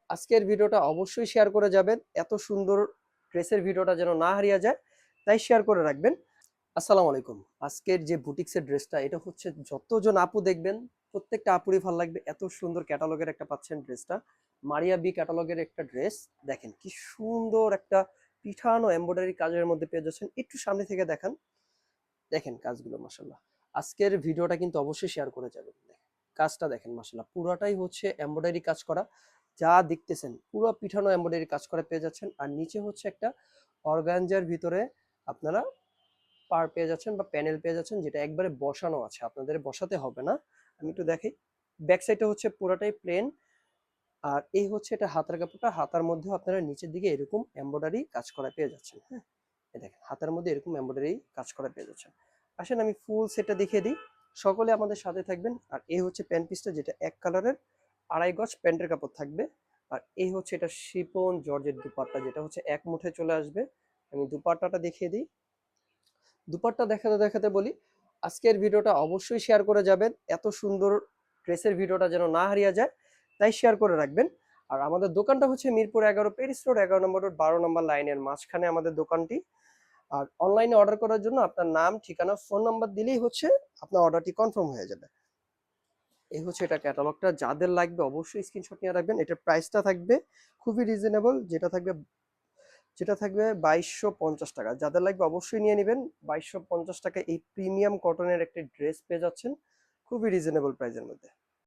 আজকের ভিডিওটা অবশ্যই শেয়ার করে যাবেন। এত সুন্দর ড্রেসের ভিডিওটা যেন না হারিয়ে যায়, তাই শেয়ার করে রাখবেন। আসসালামু আলাইকুম। আজকের যে বুটিক্সের ড্রেসটা, এটা হচ্ছে যতজন আপু দেখবেন প্রত্যেকটা আপুরই ভালো লাগবে। এত সুন্দর ক্যাটালগের একটা পাচ্ছেন ড্রেসটা, মারিয়া বি ক্যাটালগের একটা ড্রেস। দেখেন কি সুন্দর একটা পিঠানো এমব্রয়ডারি কাজের মধ্যে পেয়ে যাচ্ছেন। একটু সামনে থেকে দেখান, দেখেন কাজগুলো মাশাআল্লাহ। আজকের ভিডিওটা কিন্তু অবশ্যই শেয়ার করে যাবেন। কাজটা দেখেন মাশাআল্লাহ, পুরাটাই হচ্ছে এমব্রয়ডারি কাজ করা। যা দেখতেছেন পুরো পিঠানো এমব্রয়ডারি কাজ করা পেয়ে যাচ্ছেন। আর নিচে হচ্ছে একটা অর্গানজার ভিতরে আপনারা পার পেয়ে যাচ্ছেন বা প্যানেল পেয়ে যাচ্ছেন, যেটা একবারে বসানো আছে, আপনাদের বসাতে হবে না। আমি একটু দেখাই, ব্যাক সাইডটা হচ্ছে পুরাটাই প্লেন। আর এই হচ্ছে এটা হাতার কাপড়টা, হাতার মধ্যেও আপনারা নিচের দিকে এরকম এমব্রয়ডারি কাজ করা পেয়ে যাচ্ছেন। হ্যাঁ, এই দেখেন হাতার মধ্যে এরকম এমব্রয়ডারি কাজ করা পেয়ে যাচ্ছেন। আসেন আমি ফুল সেটটা দেখিয়ে দিই, সকলে আমাদের সাথে থাকবেন। আর এই হচ্ছে প্যান্ট পিসটা, যেটা এক কালারের, 2.5 গজ প্যান্টের কাপড় থাকবে। আর এই হচ্ছে এটা শিপন জর্জেট দুপাট্টা, যেটা হচ্ছে এক মুঠে চলে আসবে। আমি দুপাট্টাটা দেখিয়ে দিই। দুপাট্টা দেখাতে দেখাতে বলি, আজকের ভিডিওটা অবশ্যই শেয়ার করে যাবেন। এত সুন্দর ড্রেসের ভিডিওটা যেন না হারিয়ে যায়, তাই শেয়ার করে রাখবেন। আর আমাদের দোকানটা হচ্ছে মিরপুর 11, পেরিস রোড 11 নম্বর রোড, 12 নম্বর লাইনের মাঝখানে আমাদের দোকানটি। আর অনলাইনে অর্ডার করার জন্য আপনার নাম, ঠিকানা, ফোন নাম্বার দিলেই হচ্ছে আপনার অর্ডারটি কনফার্ম হয়ে যাবে। এই হচ্ছে এটা ক্যাটালগটা, যাদের লাগবে অবশ্যই স্ক্রিনশট নিয়ে রাখবেন। এটার প্রাইসটা থাকবে খুবই রিজনেবল, যেটা থাকবে 2250 টাকা। যাদের লাগবে অবশ্যই নিয়ে নেবেন। 2250 টাকা এই প্রিমিয়াম কটনের একটা ড্রেস পেয়ে যাচ্ছেন খুবই রিজনেবল প্রাইসের মধ্যে।